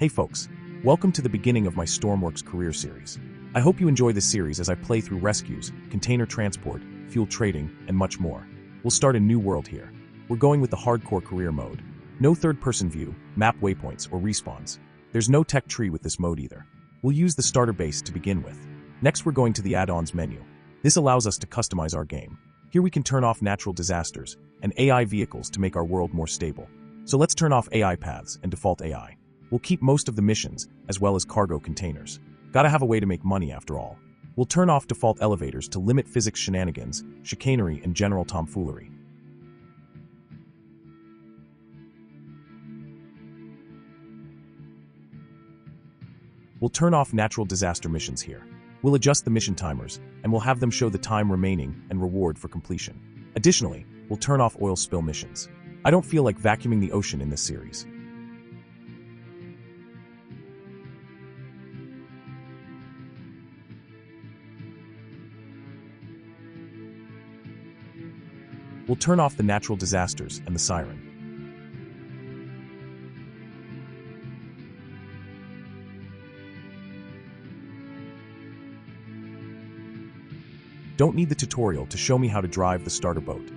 Hey folks, welcome to the beginning of my Stormworks career series. I hope you enjoy this series as I play through rescues, container transport, fuel trading, and much more. We'll start a new world here. We're going with the hardcore career mode. No third-person view, map waypoints, or respawns. There's no tech tree with this mode either. We'll use the starter base to begin with. Next we're going to the add-ons menu. This allows us to customize our game. Here we can turn off natural disasters and AI vehicles to make our world more stable. So let's turn off AI paths and default AI. We'll keep most of the missions, as well as cargo containers. Gotta have a way to make money after all. We'll turn off default elevators to limit physics shenanigans, chicanery, and general tomfoolery. We'll turn off natural disaster missions here. We'll adjust the mission timers, and we'll have them show the time remaining and reward for completion. Additionally, we'll turn off oil spill missions. I don't feel like vacuuming the ocean in this series. We'll turn off the natural disasters and the siren. Don't need the tutorial to show me how to drive the starter boat.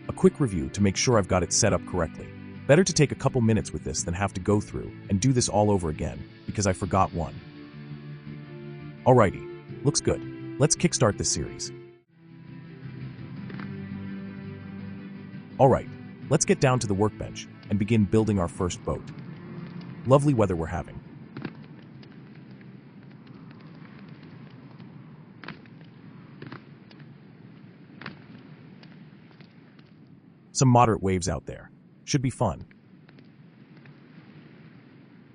A quick review to make sure I've got it set up correctly. Better to take a couple minutes with this than have to go through and do this all over again, because I forgot one. Alrighty, looks good. Let's kickstart this series. Alright, let's get down to the workbench and begin building our first boat. Lovely weather we're having. Some moderate waves out there. Should be fun.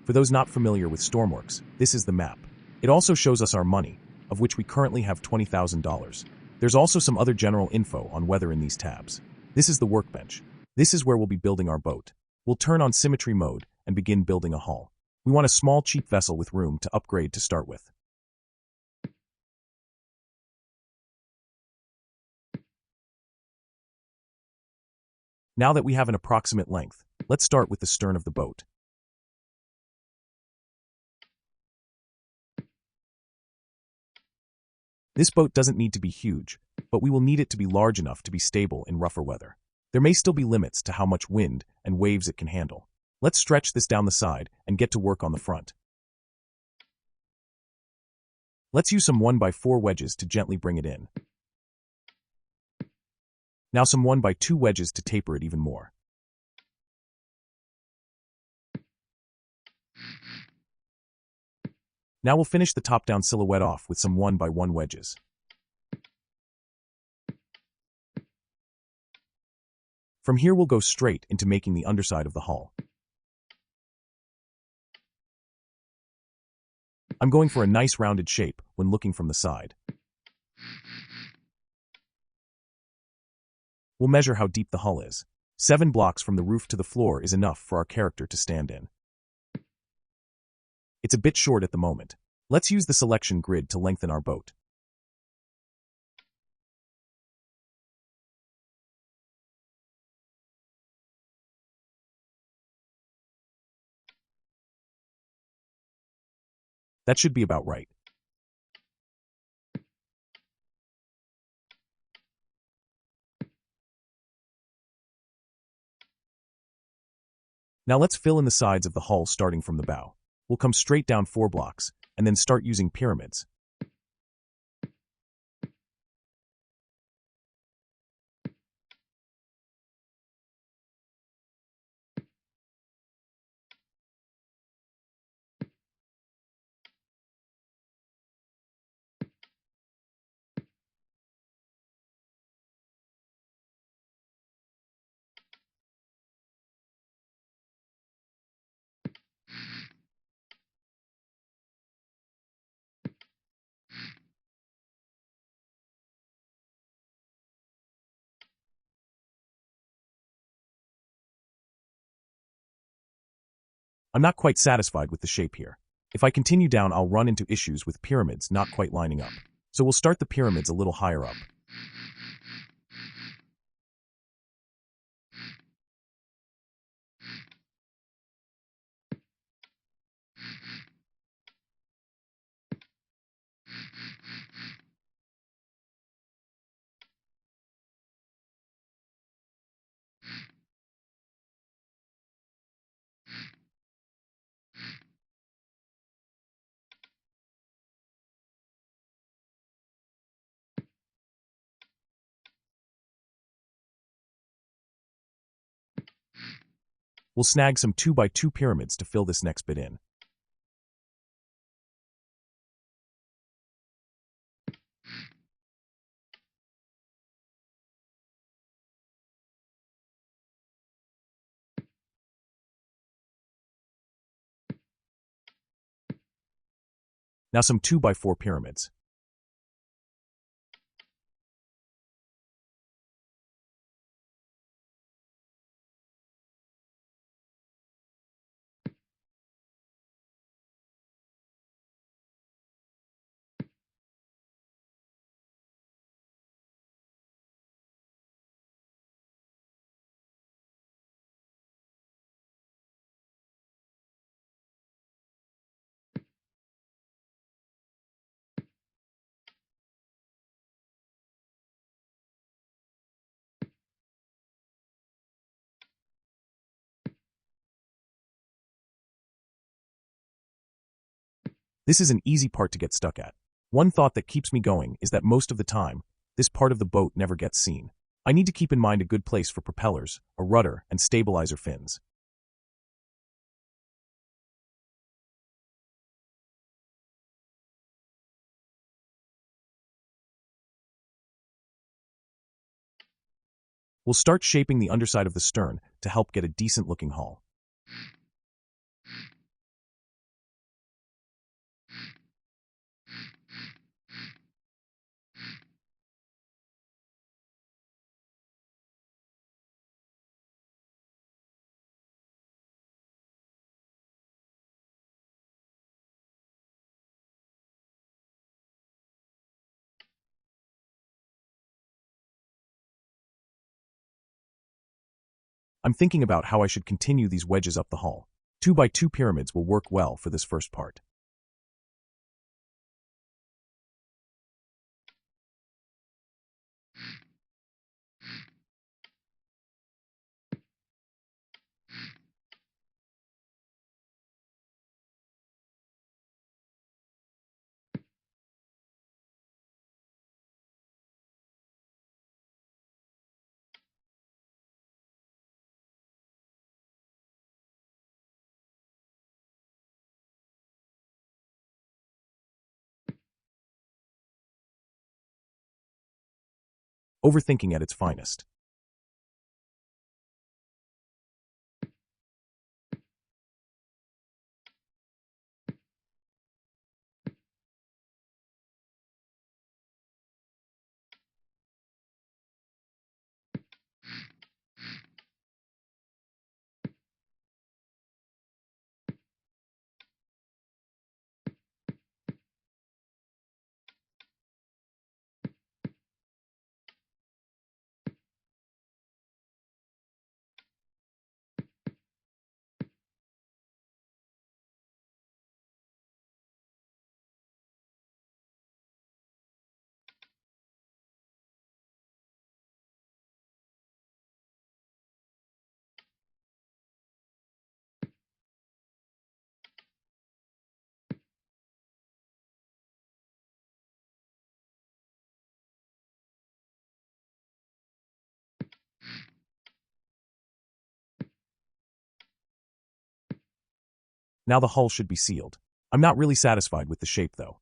For those not familiar with Stormworks, this is the map. It also shows us our money, of which we currently have $20,000. There's also some other general info on weather in these tabs. This is the workbench. This is where we'll be building our boat. We'll turn on symmetry mode and begin building a hull. We want a small, cheap vessel with room to upgrade to start with. Now that we have an approximate length, let's start with the stern of the boat. This boat doesn't need to be huge, but we will need it to be large enough to be stable in rougher weather. There may still be limits to how much wind and waves it can handle. Let's stretch this down the side and get to work on the front. Let's use some 1x4 wedges to gently bring it in. Now some 1x2 wedges to taper it even more. Now we'll finish the top-down silhouette off with some 1x1 wedges. From here we'll go straight into making the underside of the hull. I'm going for a nice rounded shape when looking from the side. We'll measure how deep the hull is. 7 blocks from the roof to the floor is enough for our character to stand in. It's a bit short at the moment. Let's use the selection grid to lengthen our boat. That should be about right. Now let's fill in the sides of the hull starting from the bow. We'll come straight down 4 blocks, and then start using pyramids. I'm not quite satisfied with the shape here. If I continue down, I'll run into issues with pyramids not quite lining up. So we'll start the pyramids a little higher up. We'll snag some 2x2 pyramids to fill this next bit in. Now some 2x4 pyramids. This is an easy part to get stuck at. One thought that keeps me going is that most of the time, this part of the boat never gets seen. I need to keep in mind a good place for propellers, a rudder, and stabilizer fins. We'll start shaping the underside of the stern to help get a decent-looking hull. I'm thinking about how I should continue these wedges up the hull. 2x2 pyramids will work well for this first part. Overthinking at its finest. Now the hull should be sealed. I'm not really satisfied with the shape though.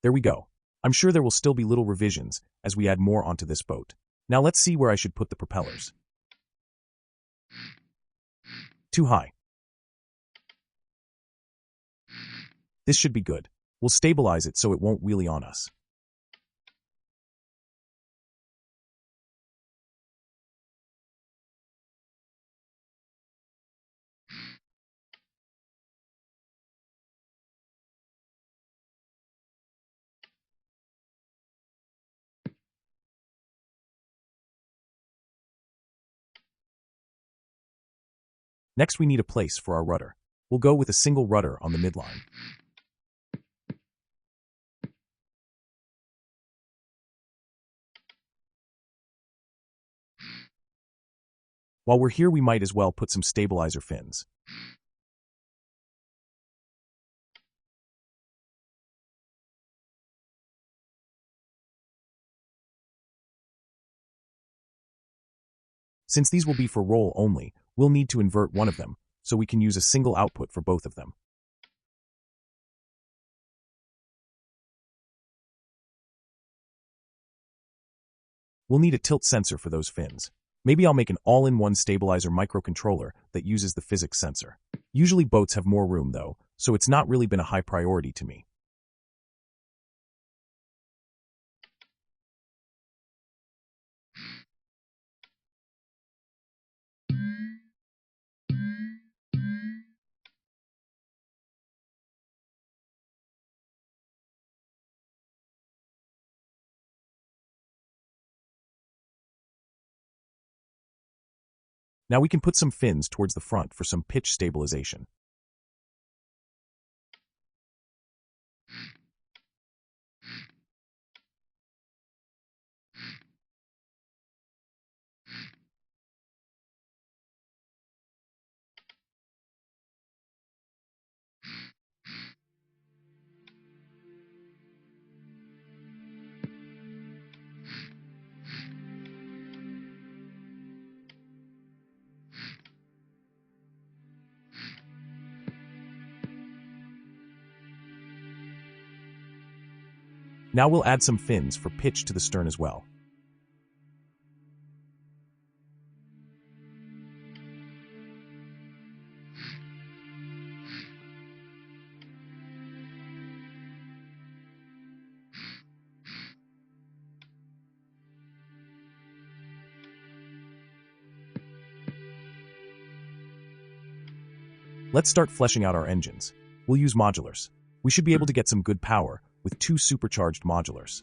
There we go. I'm sure there will still be little revisions as we add more onto this boat. Now let's see where I should put the propellers. Too high. This should be good. We'll stabilize it so it won't wheelie on us. Next we need a place for our rudder. We'll go with a single rudder on the midline. While we're here, we might as well put some stabilizer fins. Since these will be for roll only, we'll need to invert one of them, so we can use a single output for both of them. We'll need a tilt sensor for those fins. Maybe I'll make an all-in-one stabilizer microcontroller that uses the physics sensor. Usually boats have more room though, so it's not really been a high priority to me. Now we can put some fins towards the front for some pitch stabilization. Now we'll add some fins for pitch to the stern as well. Let's start fleshing out our engines. We'll use modulars. We should be able to get some good power with 2 supercharged modulars.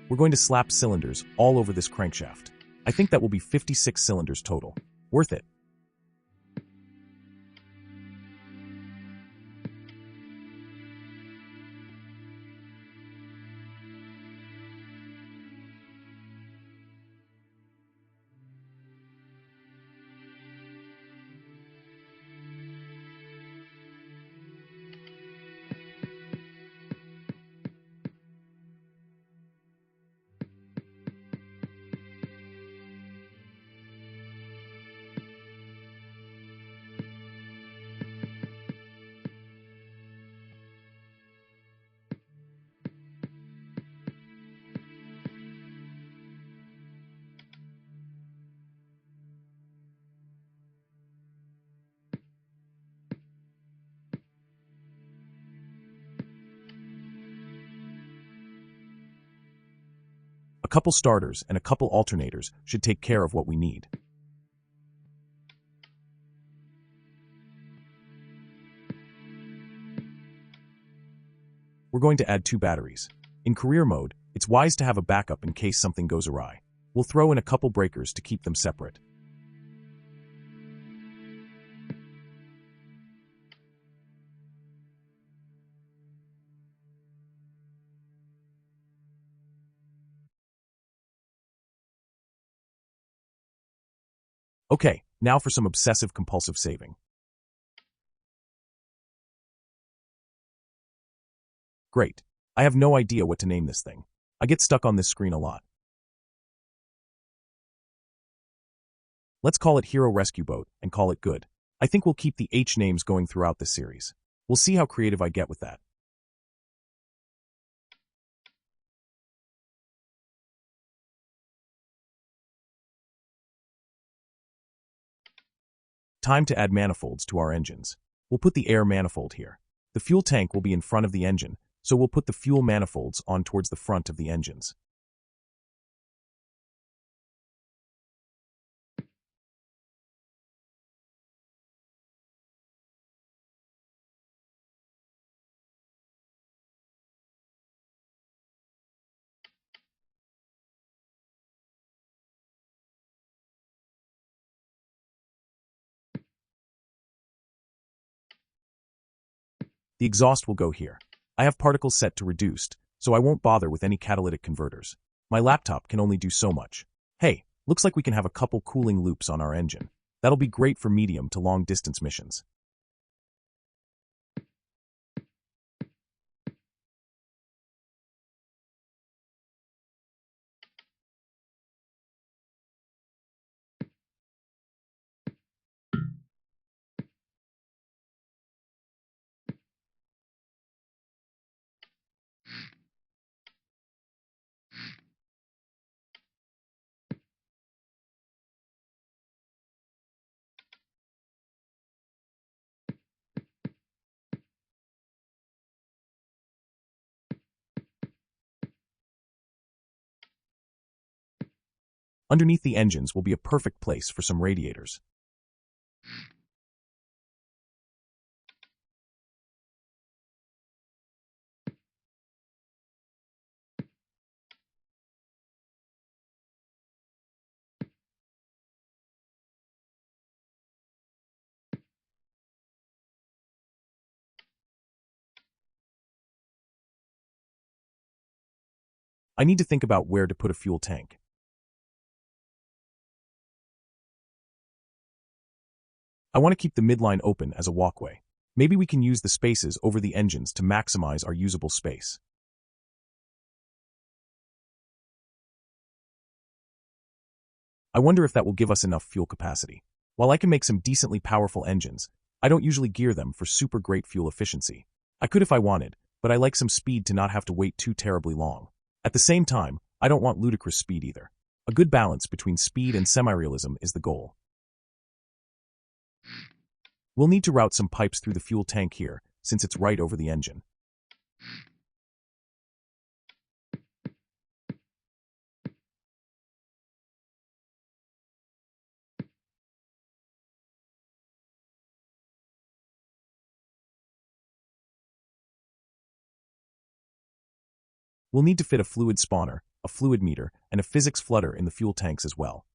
We're going to slap cylinders all over this crankshaft. I think that will be 56 cylinders total. Worth it. A couple starters and a couple alternators should take care of what we need. We're going to add 2 batteries. In career mode, it's wise to have a backup in case something goes awry. We'll throw in a couple breakers to keep them separate. Okay, now for some obsessive-compulsive saving. Great. I have no idea what to name this thing. I get stuck on this screen a lot. Let's call it Hero Rescue Boat and call it good. I think we'll keep the H names going throughout this series. We'll see how creative I get with that. Time to add manifolds to our engines. We'll put the air manifold here. The fuel tank will be in front of the engine, so we'll put the fuel manifolds on towards the front of the engines. The exhaust will go here. I have particles set to reduced, so I won't bother with any catalytic converters. My laptop can only do so much. Hey, looks like we can have a couple cooling loops on our engine. That'll be great for medium to long distance missions. Underneath the engines will be a perfect place for some radiators. I need to think about where to put a fuel tank. I want to keep the midline open as a walkway. Maybe we can use the spaces over the engines to maximize our usable space. I wonder if that will give us enough fuel capacity. While I can make some decently powerful engines, I don't usually gear them for super great fuel efficiency. I could if I wanted, but I like some speed to not have to wait too terribly long. At the same time, I don't want ludicrous speed either. A good balance between speed and semi-realism is the goal. We'll need to route some pipes through the fuel tank here, since it's right over the engine. We'll need to fit a fluid spawner, a fluid meter, and a physics flutter in the fuel tanks as well.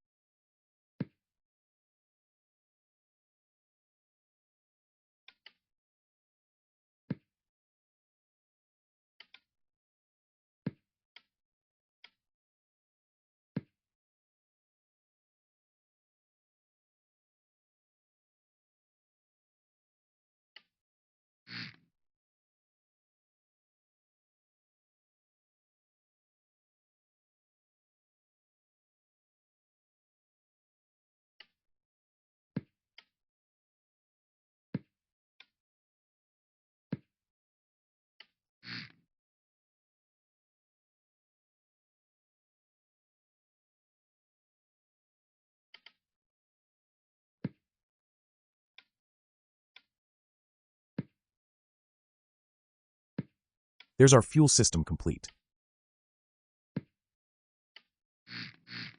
There's our fuel system complete.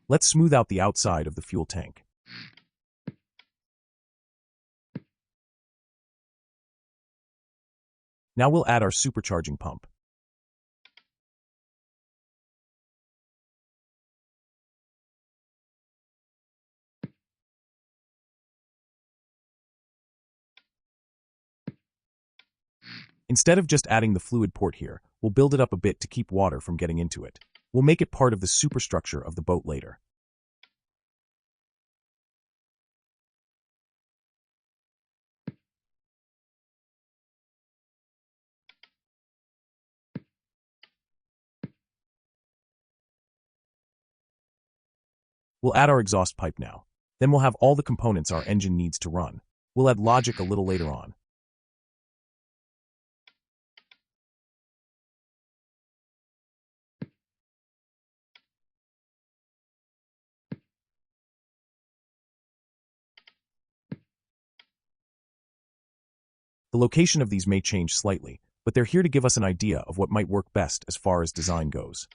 Let's smooth out the outside of the fuel tank. Now we'll add our supercharging pump. Instead of just adding the fluid port here, we'll build it up a bit to keep water from getting into it. We'll make it part of the superstructure of the boat later. We'll add our exhaust pipe now. Then we'll have all the components our engine needs to run. We'll add logic a little later on. The location of these may change slightly, but they're here to give us an idea of what might work best as far as design goes.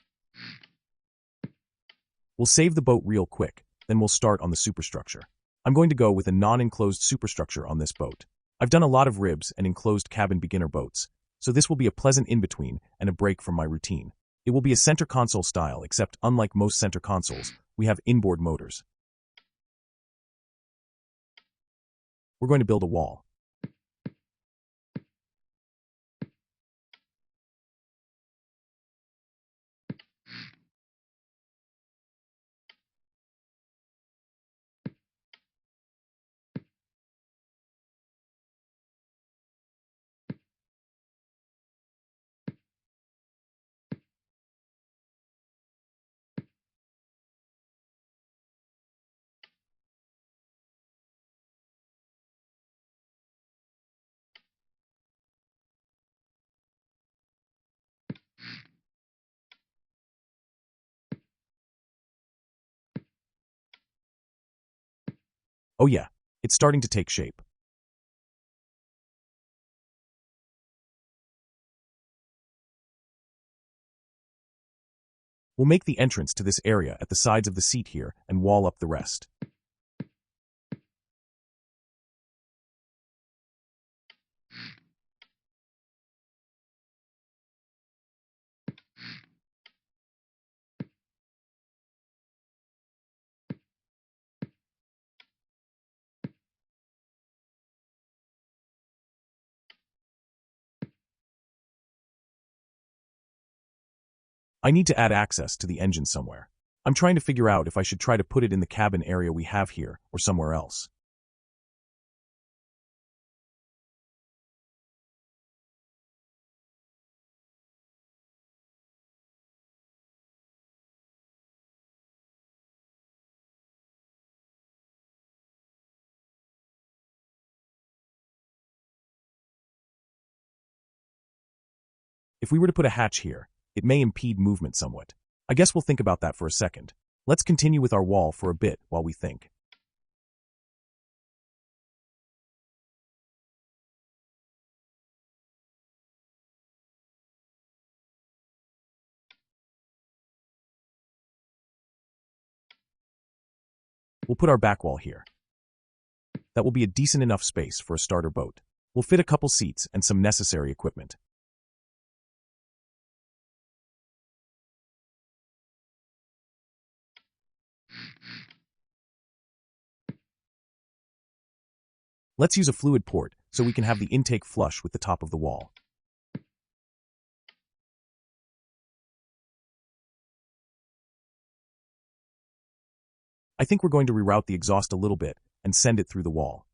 We'll save the boat real quick, then we'll start on the superstructure. I'm going to go with a non-enclosed superstructure on this boat. I've done a lot of ribs and enclosed cabin beginner boats, so this will be a pleasant in-between and a break from my routine. It will be a center console style, except unlike most center consoles, we have inboard motors. We're going to build a wall. Oh yeah, it's starting to take shape. We'll make the entrance to this area at the sides of the seat here and wall up the rest. I need to add access to the engine somewhere. I'm trying to figure out if I should try to put it in the cabin area we have here or somewhere else. If we were to put a hatch here, it may impede movement somewhat. I guess we'll think about that for a second. Let's continue with our wall for a bit while we think. We'll put our back wall here. That will be a decent enough space for a starter boat. We'll fit a couple seats and some necessary equipment. Let's use a fluid port so we can have the intake flush with the top of the wall. I think we're going to reroute the exhaust a little bit and send it through the wall.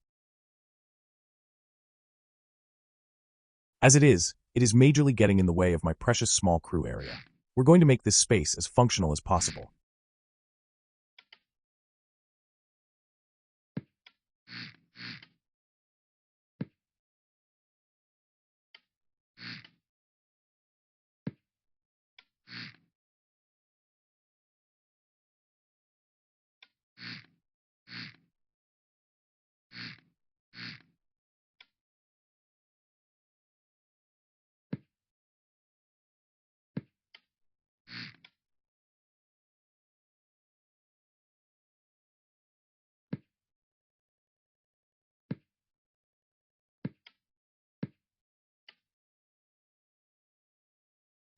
As it is majorly getting in the way of my precious small crew area. We're going to make this space as functional as possible.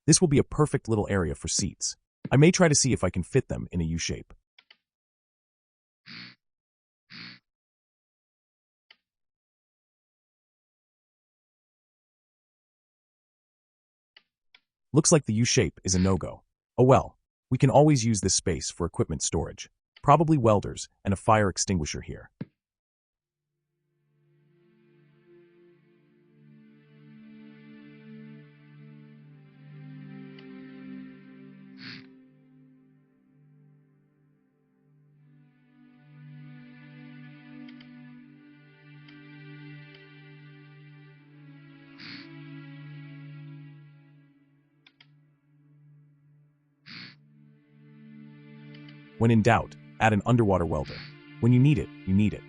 This will be a perfect little area for seats. I may try to see if I can fit them in a U-shape. Looks like the U-shape is a no-go. Oh well, we can always use this space for equipment storage. Probably welders and a fire extinguisher here. When in doubt, add an underwater welder. When you need it, you need it.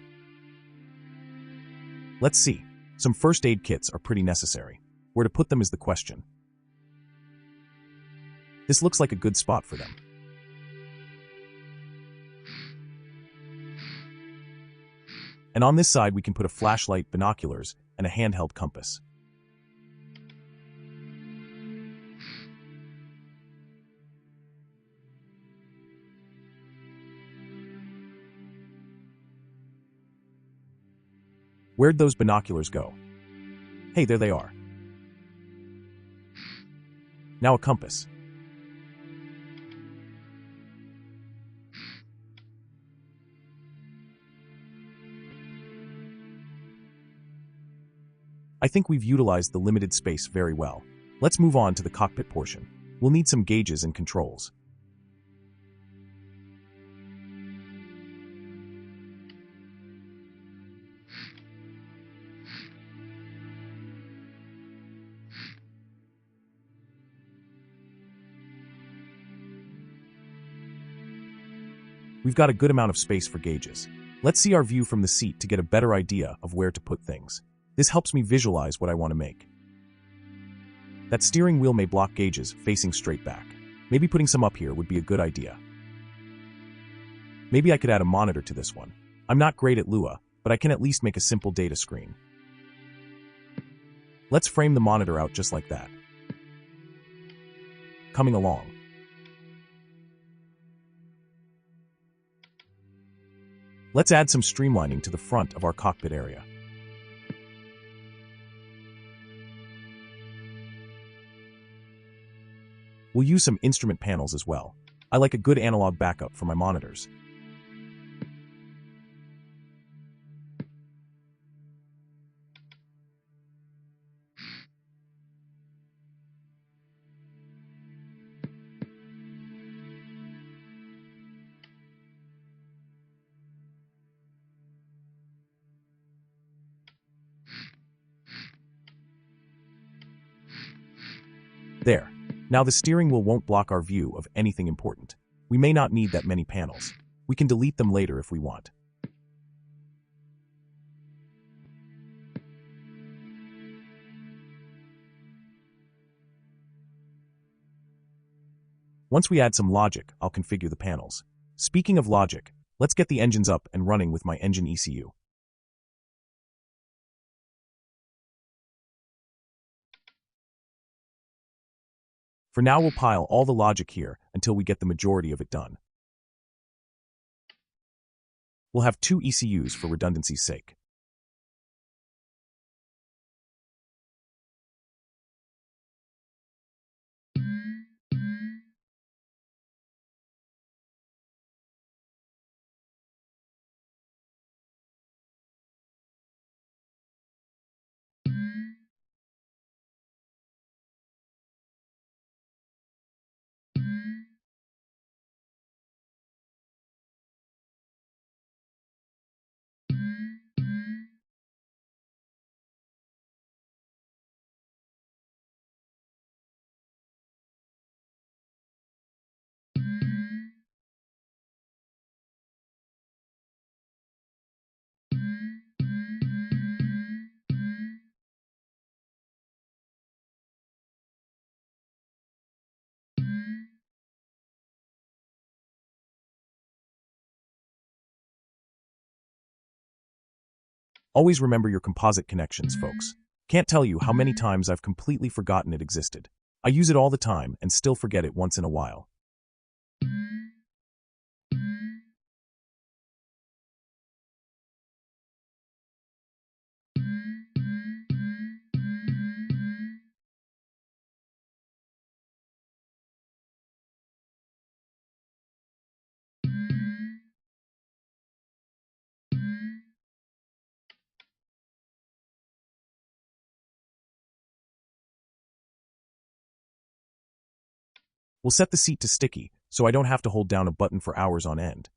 Let's see. Some first aid kits are pretty necessary. Where to put them is the question. This looks like a good spot for them. And on this side we can put a flashlight, binoculars, and a handheld compass. Where'd those binoculars go? Hey, there they are. Now a compass. I think we've utilized the limited space very well. Let's move on to the cockpit portion. We'll need some gauges and controls. We've got a good amount of space for gauges. Let's see our view from the seat to get a better idea of where to put things. This helps me visualize what I want to make. That steering wheel may block gauges facing straight back. Maybe putting some up here would be a good idea. Maybe I could add a monitor to this one. I'm not great at Lua, but I can at least make a simple data screen. Let's frame the monitor out just like that. Coming along. Let's add some streamlining to the front of our cockpit area. We'll use some instrument panels as well. I like a good analog backup for my monitors. There. Now the steering wheel won't block our view of anything important. We may not need that many panels. We can delete them later if we want. Once we add some logic, I'll configure the panels. Speaking of logic, let's get the engines up and running with my engine ECU. For now, we'll pile all the logic here until we get the majority of it done. We'll have 2 ECUs for redundancy's sake. Always remember your composite connections, folks. Can't tell you how many times I've completely forgotten it existed. I use it all the time and still forget it once in a while. We'll set the seat to sticky, so I don't have to hold down a button for hours on end.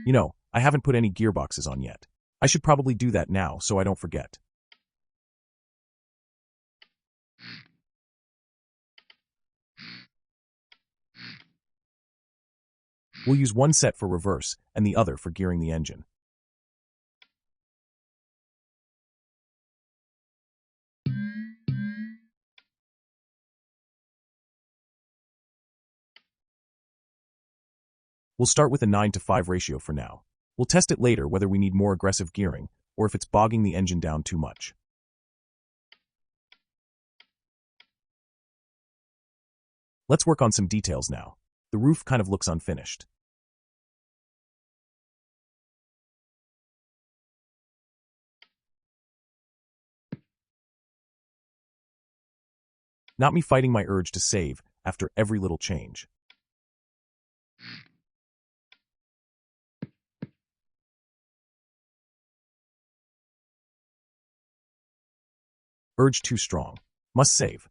You know, I haven't put any gearboxes on yet. I should probably do that now so I don't forget. We'll use one set for reverse and the other for gearing the engine. We'll start with a 9:5 ratio for now. We'll test it later whether we need more aggressive gearing or if it's bogging the engine down too much. Let's work on some details now. The roof kind of looks unfinished. Not me fighting my urge to save after every little change. Urge too strong. Must save.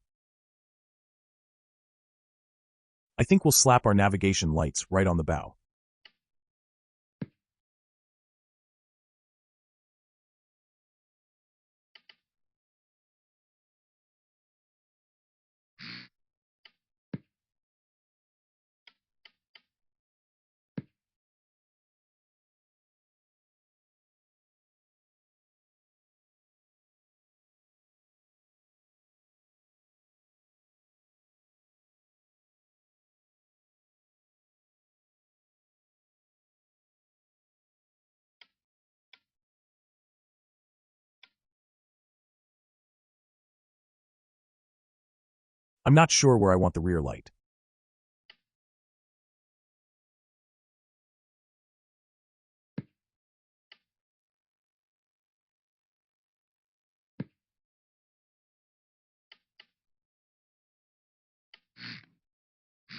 I think we'll slap our navigation lights right on the bow. I'm not sure where I want the rear light.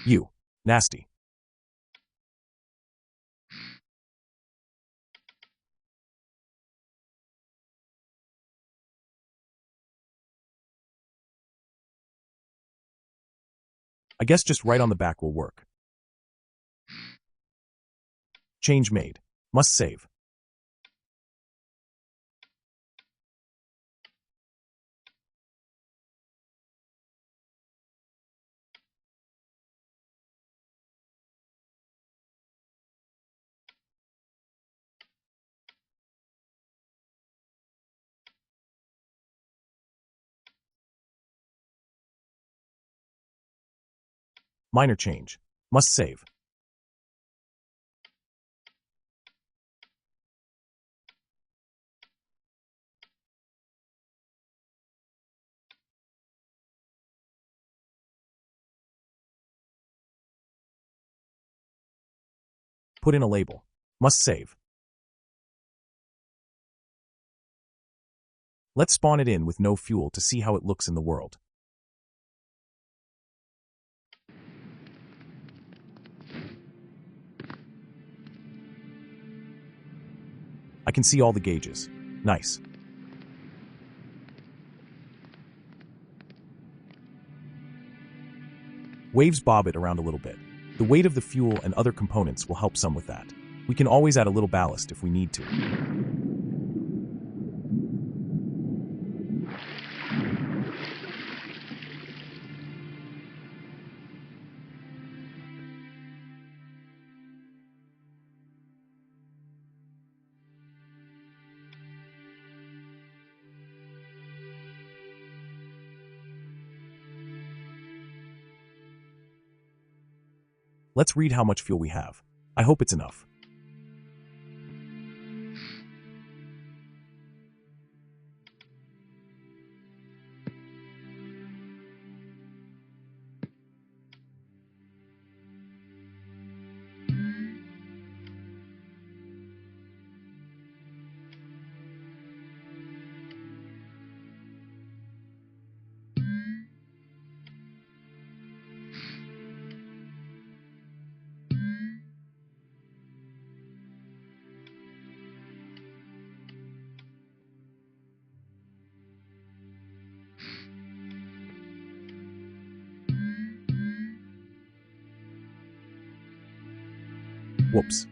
You. Nasty. I guess just right on the back will work. Change made. Must save. Minor change. Must save. Put in a label. Must save. Let's spawn it in with no fuel to see how it looks in the world. I can see all the gauges. Nice. Waves bob it around a little bit. The weight of the fuel and other components will help some with that. We can always add a little ballast if we need to. Let's read how much fuel we have. I hope it's enough. Whoops.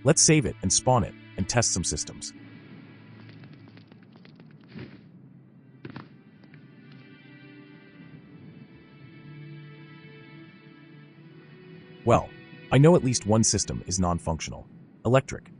Let's save it and spawn it and test some systems. Well, I know at least one system is non-functional. Electric.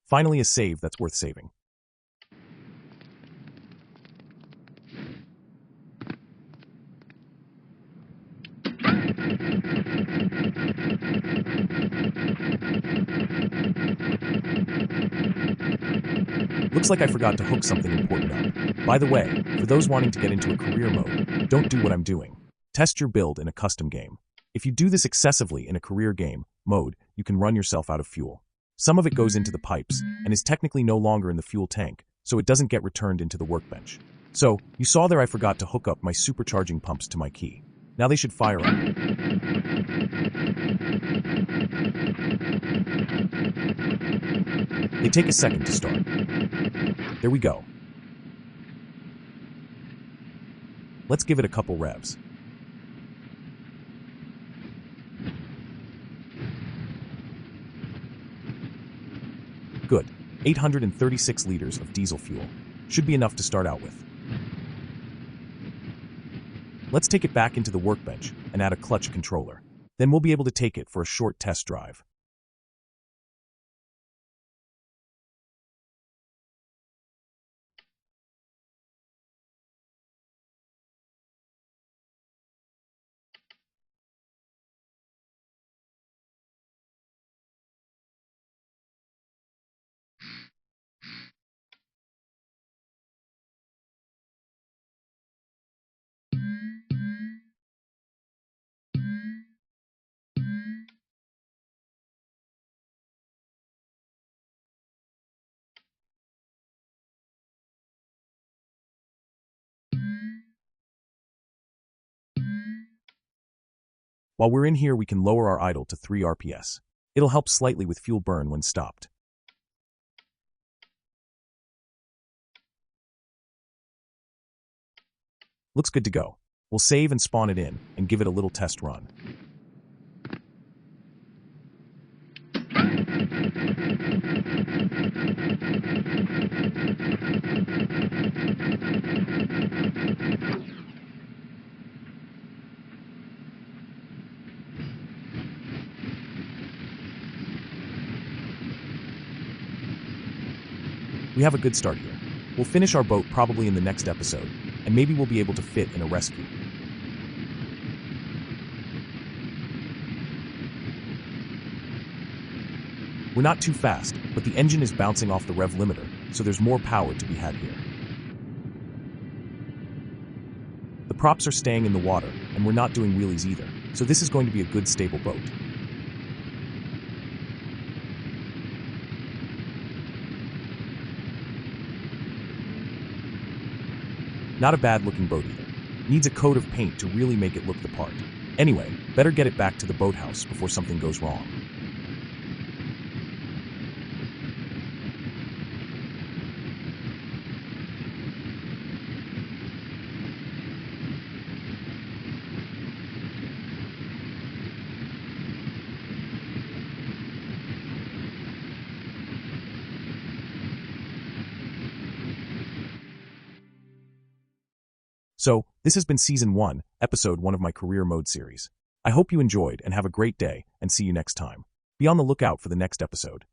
Finally, a save that's worth saving. Looks like I forgot to hook something important up. By the way, for those wanting to get into a career mode, don't do what I'm doing. Test your build in a custom game. If you do this excessively in a career game mode, you can run yourself out of fuel. Some of it goes into the pipes and is technically no longer in the fuel tank, so it doesn't get returned into the workbench. So, you saw there I forgot to hook up my supercharging pumps to my key. Now they should fire up. They take a second to start. There we go. Let's give it a couple revs. Good. 836 liters of diesel fuel. Should be enough to start out with. Let's take it back into the workbench and add a clutch controller. Then we'll be able to take it for a short test drive. While we're in here, we can lower our idle to 3 RPS. It'll help slightly with fuel burn when stopped. Looks good to go. We'll save and spawn it in and give it a little test run. We have a good start here. We'll finish our boat probably in the next episode, and maybe we'll be able to fit in a rescue. We're not too fast, but the engine is bouncing off the rev limiter, so there's more power to be had here. The props are staying in the water, and we're not doing wheelies either, so this is going to be a good stable boat. Not a bad looking boat either. Needs a coat of paint to really make it look the part. Anyway, better get it back to the boathouse before something goes wrong. So, this has been Season 1, Episode 1 of my Career Mode series. I hope you enjoyed and have a great day, and see you next time. Be on the lookout for the next episode.